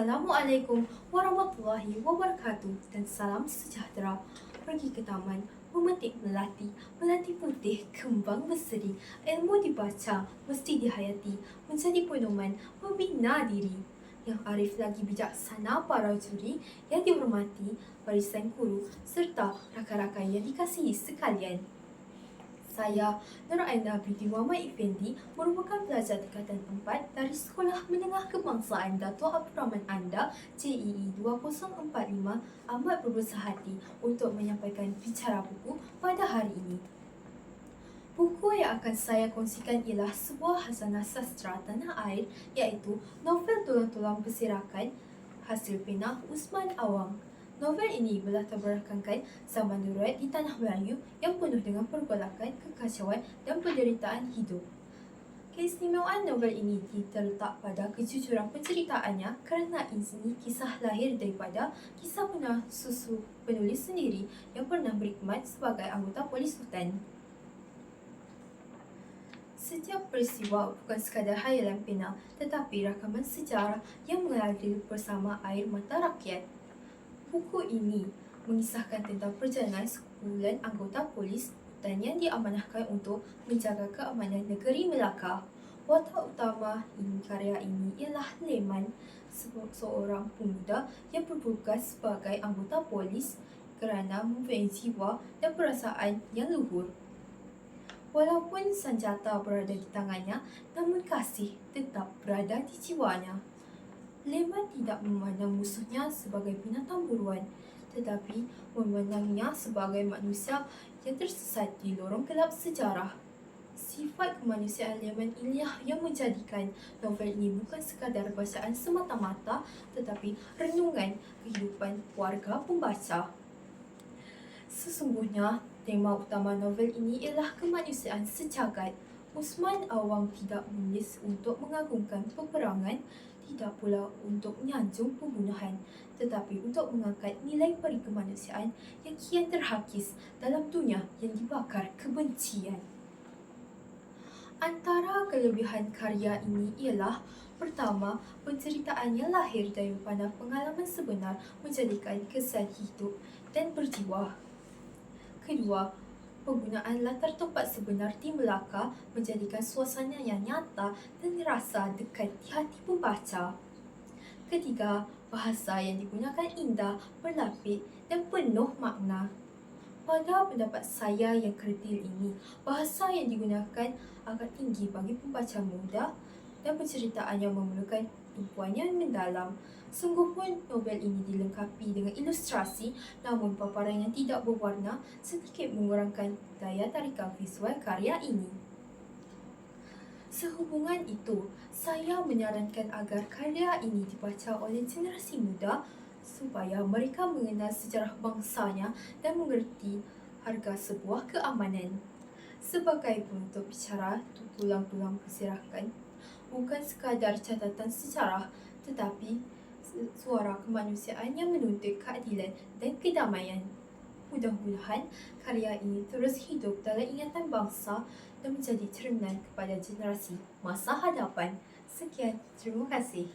Assalamualaikum warahmatullahi wabarakatuh dan salam sejahtera. Pergi ke taman, memetik melati, melati putih, kembang berseri, ilmu dibaca, mesti dihayati, menjadi pedoman, membina diri. Yang arif lagi bijaksana para juri, yang dihormati barisan guru, serta rakan-rakan yang dikasihi sekalian. Saya, Nur Aina binti Muhammad Effendi, merupakan pelajar tingkatan 4 dari Sekolah Menengah Kebangsaan Dato' Abdul Rahman Anda, JEE 2045, amat berbesar hati untuk menyampaikan bicara buku pada hari ini. Buku yang akan saya kongsikan ialah sebuah khazanah sastra tanah air, iaitu novel tulang-tulang berserakan hasil pena Usman Awang. Novel ini berlatar belakangkan zaman darurat di tanah Melayu yang penuh dengan pergolakan, kekacauan dan penderitaan hidup. Keistimewaan novel ini terletak pada kejujuran penceritaannya kerana ini kisah lahir daripada kisah pernah susu penulis sendiri yang pernah berkhidmat sebagai anggota polis hutan. Setiap peristiwa bukan sekadar hayalan pena, tetapi rakaman sejarah yang mengalir bersama air mata rakyat. Buku ini mengisahkan tentang perjalanan sekumpulan anggota polis hutan yang diamanahkan untuk menjaga keamanan negeri Melaka. Watak utama karya ini ialah Leman, seorang pemuda yang bertugas sebagai anggota polis kerana mempunyai jiwa dan perasaan yang luhur. Walaupun senjata berada di tangannya, namun kasih tetap berada di jiwanya. Leman tidak memandang musuhnya sebagai binatang buruan, tetapi memandangnya sebagai manusia yang tersesat di lorong gelap sejarah. Sifat kemanusiaan Leman inilah yang menjadikan novel ini bukan sekadar bacaan semata-mata, tetapi renungan kehidupan warga pembaca. Sesungguhnya, tema utama novel ini ialah kemanusiaan sejagat. Usman Awang tidak menulis untuk mengagungkan peperangan, tidak pula untuk menyanjung pembunuhan, tetapi untuk mengangkat nilai peri kemanusiaan yang kian terhakis dalam dunia yang dibakar kebencian. Antara kelebihan karya ini ialah: pertama, penceritaannya lahir daripada pengalaman sebenar menjadikan kesan hidup dan berjiwa. Kedua, penggunaan latar tempat sebenar di Melaka menjadikan suasana yang nyata dan rasa dekat di hati pembaca. Ketiga, bahasa yang digunakan indah, berlapik dan penuh makna. Pada pendapat saya yang kerdil ini, bahasa yang digunakan agak tinggi bagi pembaca muda dan penceritaan yang memerlukan tumpuan yang mendalam. Sungguh pun novel ini dilengkapi dengan ilustrasi, namun paparan yang tidak berwarna sedikit mengurangkan daya tarikan visual karya ini. Sehubungan itu, saya menyarankan agar karya ini dibaca oleh generasi muda supaya mereka mengenal sejarah bangsanya dan mengerti harga sebuah keamanan. Sebagai penutup bicara, tulang-tulang berserakan bukan sekadar catatan sejarah, tetapi suara kemanusiaan yang menuntut keadilan dan kedamaian. Mudah-mudahan karya ini terus hidup dalam ingatan bangsa dan menjadi cerminan kepada generasi masa hadapan. Sekian, terima kasih.